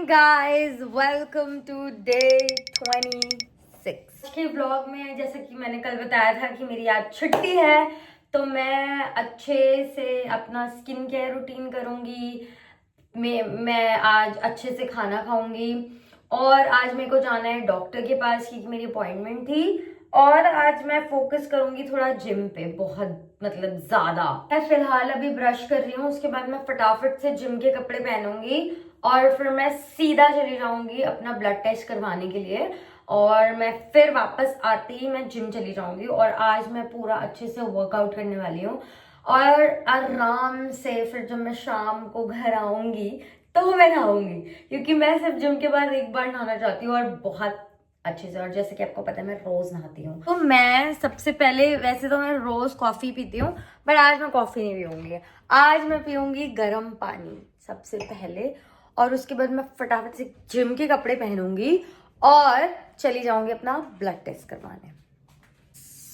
guys, welcome to day 26 के blog में। जैसा कि मैंने कल बताया था कि मेरी आज छुट्टी है, तो मैं अच्छे से अपना स्किन केयर रूटीन करूँगी। मैं आज अच्छे से खाना खाऊंगी और आज मेरे को जाना है डॉक्टर के पास क्योंकि मेरी अपॉइंटमेंट थी। और आज मैं फोकस करूंगी थोड़ा जिम पे, बहुत मतलब ज्यादा। मैं फिलहाल अभी ब्रश कर रही हूँ, उसके बाद मैं फटाफट से जिम के कपड़े पहनूंगी और फिर मैं सीधा चली जाऊंगी अपना ब्लड टेस्ट करवाने के लिए। और मैं फिर वापस आते ही मैं जिम चली जाऊंगी और आज मैं पूरा अच्छे से वर्कआउट करने वाली हूँ। और आराम से फिर जब मैं शाम को घर आऊंगी तो मैं नहाऊंगी, क्योंकि मैं सिर्फ जिम के बाद एक बार नहाना चाहती हूँ और बहुत अच्छे से। और जैसे कि आपको पता है मैं रोज नहाती हूँ, तो मैं सबसे पहले, वैसे तो मैं रोज कॉफी पीती हूँ बट आज मैं कॉफी नहीं पीऊंगी। आज मैं पीऊंगी गर्म पानी सबसे पहले और उसके बाद मैं फटाफट से जिम के कपड़े पहनूंगी और चली जाऊंगी अपना ब्लड टेस्ट करवाने।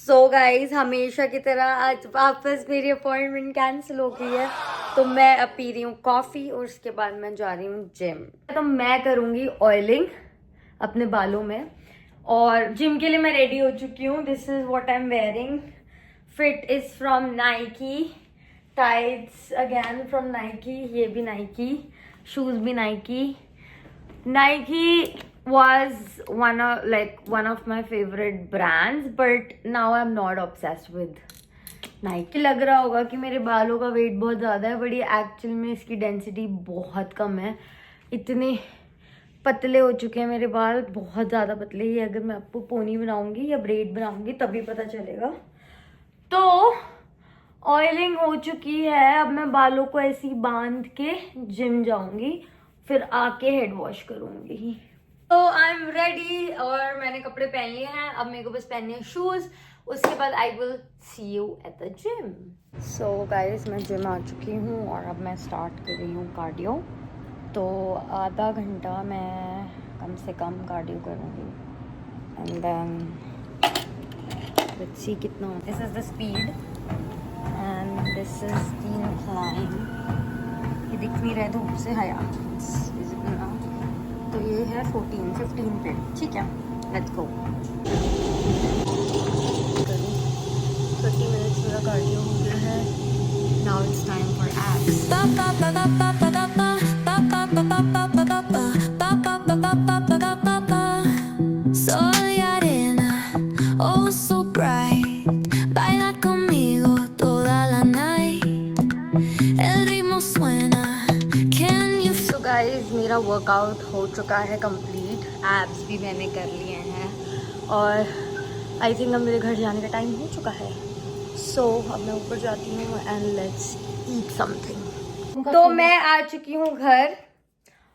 सो गाइज, हमेशा की तरह आज वापस मेरी अपॉइंटमेंट कैंसिल हो गई है, तो मैं अब पी रही हूँ कॉफी और उसके बाद मैं जा रही हूँ जिम। तो मैं करूंगी ऑयलिंग अपने बालों में और जिम के लिए मैं रेडी हो चुकी हूँ। This is what I am wearing. Fit is from Nike, tights again from Nike, ये भी नाइकी, शूज भी Nike. Nike was one of my favorite brands, but now I'm not obsessed with Nike. लग रहा होगा कि मेरे बालों का वेट बहुत ज़्यादा है, बट ये एक्चुअल में इसकी डेंसिटी बहुत कम है। इतने पतले हो चुके हैं मेरे बाल, बहुत ज़्यादा पतले। ही अगर मैं आपको पोनी बनाऊंगी या ब्रेड बनाऊंगी तभी पता चलेगा। तो ऑयलिंग हो चुकी है, अब मैं बालों को ऐसे ही बांध के जिम जाऊंगी, फिर आके हेड वॉश करूंगी। तो आई एम रेडी और मैंने कपड़े पहन लिए हैं, अब मेरे को बस पहनने हैं शूज। उसके बाद I will see you at the gym. So guys, मैं जिम आ चुकी हूँ और अब मैं स्टार्ट कर रही हूँ कार्डियो। तो आधा घंटा मैं कम से कम कार्डियो करूँगी एंड देन लेट्स सी कितना। This is the speed and this is the incline. ये दिख नहीं रहा है धूप से, हया तो ये है 15 पे, ठीक है। Let's go. 30 मिनट्स मेरा कार्डियो हो गया है। Now it's time for abs. Soy arena, oh so bright, baila conmigo toda la night, el ritmo suena, can you? So guys, मेरा वर्कआउट हो चुका है कंप्लीट, एब्स भी मैंने कर लिए हैं और आई थिंक अब मेरे घर जाने का टाइम हो चुका है। सो अब मैं ऊपर जाती हूँ एंड लेट्स ईट समथिंग। तो मैं आ चुकी हूँ घर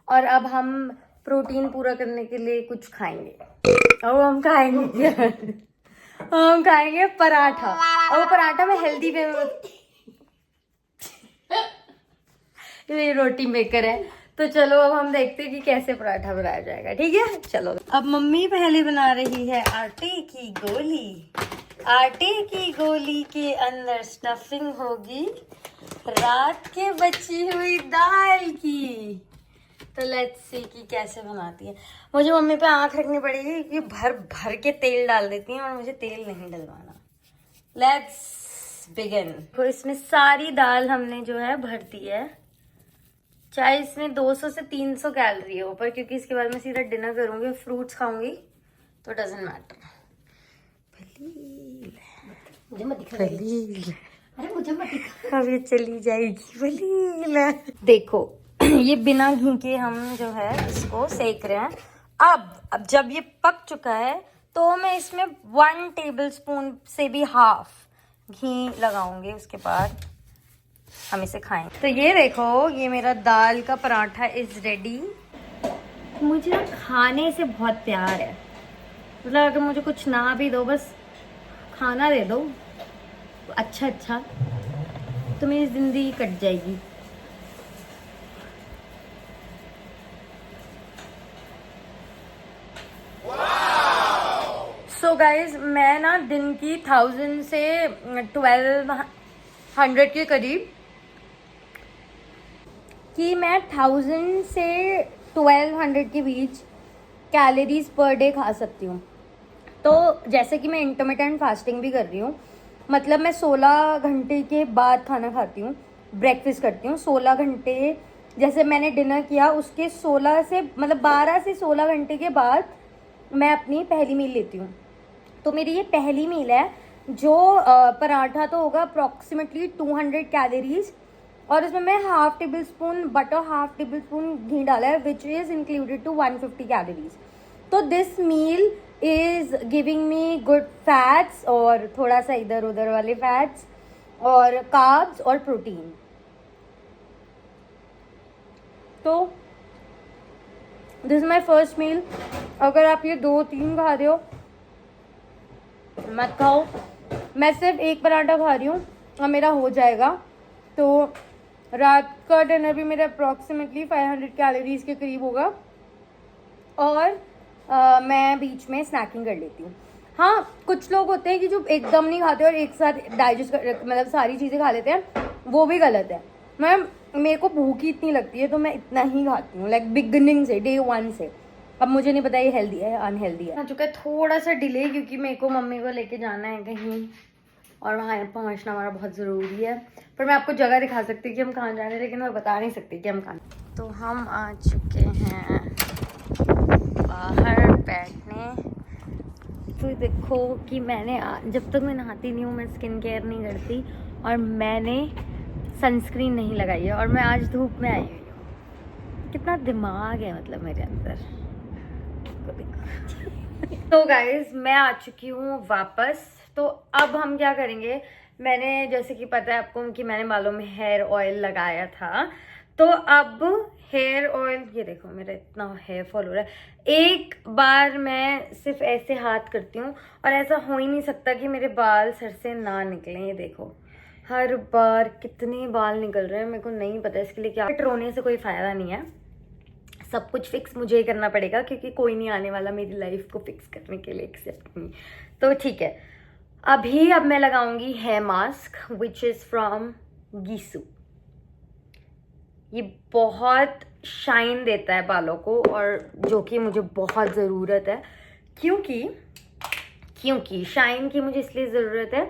और अब हम प्रोटीन पूरा करने के लिए कुछ खाएंगे। और हम खाएंगे हम खाएंगे पराठा, और वो पराठा में हेल्दी वे में ये रोटी मेकर है। तो चलो अब हम देखते हैं कि कैसे पराठा बनाया जाएगा, ठीक है। चलो, अब मम्मी पहले बना रही है आटे की गोली। आटे की गोली के अंदर स्टफिंग होगी रात के बची हुई दाल की। तो लेट्स सी कि कैसे बनाती है। मुझे मम्मी पे आंख रखनी पड़ेगी कि भर भर के तेल डाल देती हैं और मुझे तेल नहीं डलवाना। Let's begin. तो इसमें सारी दाल हमने जो है भर दी है, चाहे इसमें 200 से 300 कैलोरी हो, पर क्योंकि इसके बाद मैं सीधा डिनर करूंगी, फ्रूट्स खाऊंगी, तो डजंट मैटर। मुझे मत दिखा, अरे मुझे मत दिखा, अब ये चली जाएगी भलीला। देखो ये बिना घी के हम जो है इसको सेक रहे हैं। अब जब ये पक चुका है तो मैं इसमें 1 टेबलस्पून से भी हाफ घी लगाऊंगी, उसके बाद हम इसे खाएंगे। तो ये देखो, ये मेरा दाल का पराठा इज रेडी। मुझे ना खाने से बहुत प्यार है, मतलब अगर मुझे कुछ ना भी दो, बस खाना दे दो अच्छा तो मेरी जिंदगी कट जाएगी। सो गाइज, मैं ना दिन की 1000 से 1200 के करीब, कि मैं 1000 से 1200 के बीच कैलोरीज पर डे खा सकती हूँ। तो जैसे कि मैं इंटरमिटेंट फास्टिंग भी कर रही हूँ, मतलब मैं 16 घंटे के बाद खाना खाती हूँ, ब्रेकफास्ट करती हूँ 16 घंटे, जैसे मैंने डिनर किया उसके 16 से मतलब 12 से 16 घंटे के बाद मैं अपनी पहली मील लेती हूँ। तो मेरी ये पहली मील है, जो पराठा तो होगा अप्रॉक्सीमेटली 200 कैलोरीज, और उसमें मैं half tablespoon butter, half tablespoon घी डाला है, which is included to 150 calories. तो this meal is giving me good fats और थोड़ा सा इधर उधर वाले फैट्स और कार्ब्स और प्रोटीन। तो this is my first meal. अगर आप ये 2-3 खा रहे हो मत खाओ, मैं सिर्फ एक पराठा खा रही हूँ और मेरा हो जाएगा। तो रात का डिनर भी मेरा अप्रॉक्सीमेटली 500 कैलोरीज के करीब होगा, और मैं बीच में स्नैकिंग कर लेती हूँ। हाँ, कुछ लोग होते हैं कि जो एकदम नहीं खाते और एक साथ डाइजेस्ट कर मतलब सारी चीज़ें खा लेते हैं, वो भी गलत है। मेरे को भूख ही इतनी लगती है तो मैं इतना ही खाती हूँ, लाइक बिगनिंग से, डे 1 से। अब मुझे नहीं पता ये हेल्दी है अनहेल्दी है। आ चुका है थोड़ा सा डिले, क्योंकि मेरे को मम्मी को लेके जाना है कहीं और वहाँ पहुँचना हमारा बहुत ज़रूरी है। पर मैं आपको जगह दिखा सकती कि हम कहाँ जा रहे हैं, लेकिन मैं बता नहीं सकती कि हम कहाँ। तो हम आ चुके हैं बाहर बैठने। तो देखो कि मैंने जब तक मैं नहाती नहीं हूँ मैं स्किन केयर नहीं करती, और मैंने सनस्क्रीन नहीं लगाई है, और मैं आज धूप में आई हुई हूँ। कितना दिमाग है मतलब मेरे अंदर। तो गाइज मैं आ चुकी हूँ वापस। तो अब हम क्या करेंगे, मैंने जैसे कि पता है आपको कि मैंने बालों में हेयर ऑयल लगाया था, तो अब हेयर ऑयल, ये देखो मेरा इतना हेयर फॉल हो रहा है। एक बार मैं सिर्फ ऐसे हाथ करती हूँ और ऐसा हो ही नहीं सकता कि मेरे बाल सर से ना निकलें। ये देखो हर बार कितने बाल निकल रहे हैं, मेरे को नहीं पता इसके लिए क्या। रोने से कोई फ़ायदा नहीं है, सब कुछ फिक्स मुझे ही करना पड़ेगा, क्योंकि कोई नहीं आने वाला मेरी लाइफ को फिक्स करने के लिए एक्सेप्ट मी। तो ठीक है, अब मैं लगाऊंगी hair mask which is from Gisou. ये बहुत शाइन देता है बालों को, और जो कि मुझे बहुत ज़रूरत है, क्योंकि शाइन की मुझे इसलिए ज़रूरत है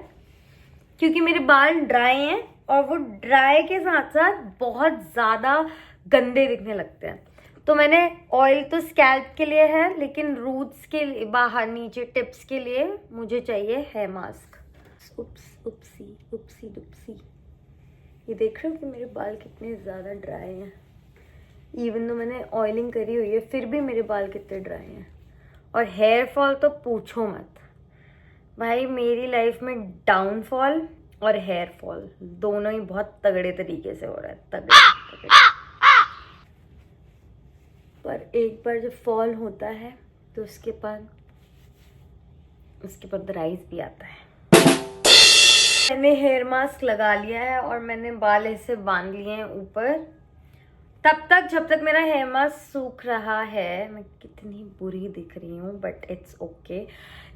क्योंकि मेरे बाल ड्राई हैं, और वो ड्राई के साथ साथ बहुत ज़्यादा गंदे दिखने लगते हैं। तो मैंने ऑयल तो स्कैल्प के लिए है, लेकिन रूट्स के लिए, बाहर नीचे टिप्स के लिए मुझे चाहिए हेयर मास्क। उपसी डुपसी, ये देख रहे हो कि मेरे बाल कितने ज़्यादा ड्राई हैं। इवन तो मैंने ऑयलिंग करी हुई है फिर भी मेरे बाल कितने ड्राई हैं। और हेयर फॉल तो पूछो मत भाई, मेरी लाइफ में डाउनफॉल और हेयर फॉल दोनों ही बहुत तगड़े तरीके से हो रहा है, तगड़े। पर एक बार जब फॉल होता है तो उसके बाद राइज भी आता है। मैंने हेयर मास्क लगा लिया है और मैंने बाल ऐसे बांध लिए हैं ऊपर। तब तक जब तक मेरा हेयर मास्क सूख रहा है, मैं कितनी बुरी दिख रही हूँ बट इट्स ओके।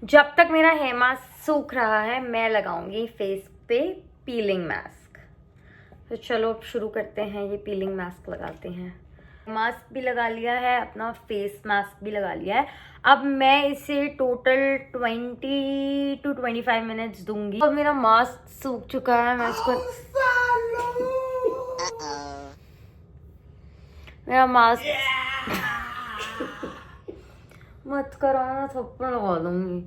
जब तक मेरा हेयर मास्क सूख रहा है मैं लगाऊंगी फेस पे पीलिंग मास्क। तो चलो अब शुरू करते हैं, ये पीलिंग मास्क लगाते हैं। मास्क भी लगा लिया है, अपना फेस मास्क भी लगा लिया है। अब मैं इसे टोटल 20 to 25 मिनट्स दूंगी। अब मेरा मास्क सूख चुका है, मैं इसको मेरा मास्क मत करो ना, थप्पड़ लगा दूंगी।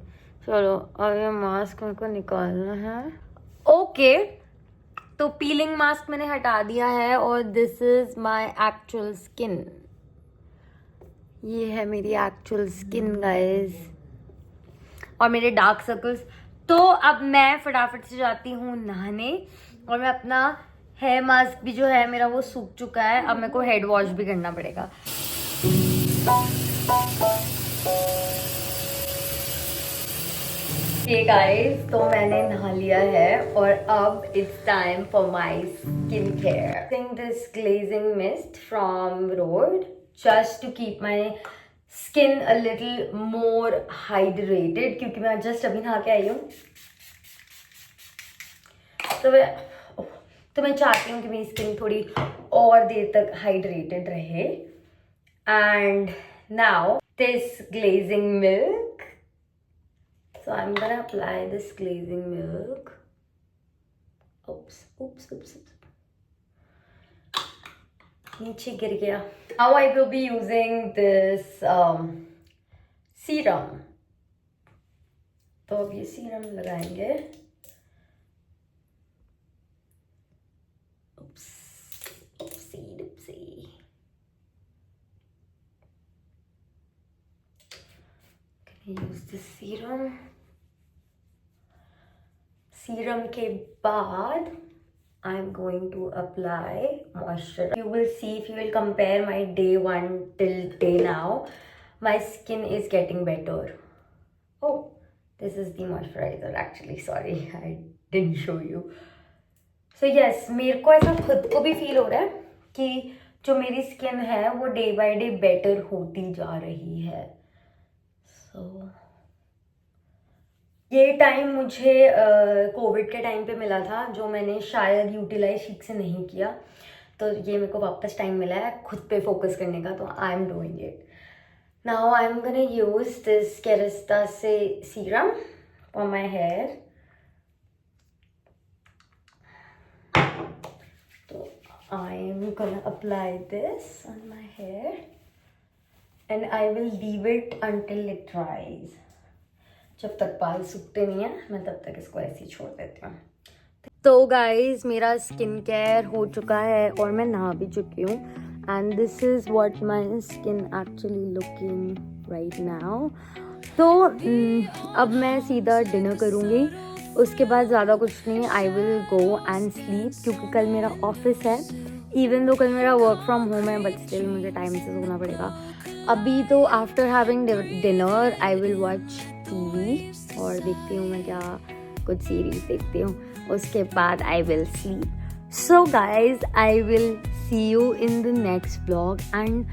चलो अब ये मास्क मेरे को निकालना है। ओके, तो पीलिंग मास्क मैंने हटा दिया है और this is my actual skin. ये है मेरी एक्चुअल स्किन गाइस, और मेरे डार्क सर्कल्स। तो अब मैं फटाफट से जाती हूँ नहाने, और मैं अपना हेयर मास्क भी जो है मेरा वो सूख चुका है। अब मेरे को हेड वॉश भी करना पड़ेगा। हे गाइस, तो मैंने नहा लिया है और अब it's time for my skin care. This glazing mist from Rhode just to keep my skin a little more hydrated, क्योंकि मैं जस्ट अभी नहा के आई हूँ। तो मैं चाहती हूँ कि मेरी स्किन थोड़ी और देर तक हाइड्रेटेड रहे। And now this glazing milk. So I'm gonna apply this glazing milk. Oops. नीचे गिर गया. Now I will be using this serum. तो अब ये सीरम लगाएंगे. Oopsie. Can I use this serum? Serum के बाद I'm going to apply moisturizer. You will see, if you will compare my day 1 till day now, my skin is getting better. Oh, this is the moisturizer actually. Sorry, I didn't show you. So yes, मेरे को ऐसा खुद को भी feel हो रहा है कि जो मेरी स्किन है वो डे बाय डे बेटर होती जा रही है. So ये टाइम मुझे कोविड के टाइम पे मिला था, जो मैंने शायद यूटिलाइज ठीक से नहीं किया. तो ये मेरे को वापस टाइम मिला है खुद पे फोकस करने का, तो I am doing it. Now I am gonna use this Kerastase serum for my hair. तो I am gonna apply this on my hair and I will leave it until it dries. जब तक बाल सूखते नहीं है मैं तब तक इसको ऐसे ही छोड़ देती हूँ. तो गाइज मेरा स्किन केयर हो चुका है और मैं नहा भी चुकी हूँ. And this is what my skin actually looking right now. तो अब मैं सीधा डिनर करूँगी, उसके बाद ज़्यादा कुछ नहीं. I will go and sleep, क्योंकि कल मेरा ऑफिस है. इवन दो कल मेरा वर्क फ्रॉम होम है, बट स्टिल मुझे टाइम से सोना पड़ेगा. अभी तो after having dinner I will watch TV और देखती हूँ मैं क्या कुछ सीरीज देखती हूँ. उसके बाद I will sleep. So guys I will see you in the next blog. And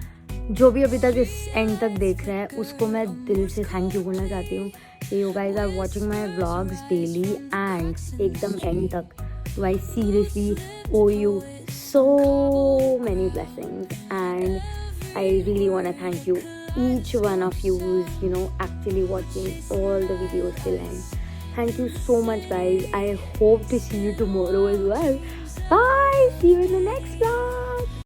जो भी अभी तक इस एंड तक देख रहे हैं उसको मैं दिल से थैंक यू बोलना चाहती हूँ. You guys are watching my vlogs daily and एकदम एंड तक. So I seriously owe you so many blessings, and I really want to thank you, each one of you who's actually watching all the videos till end. Thank you so much guys. I hope to see you tomorrow as well. Bye, see you in the next vlog.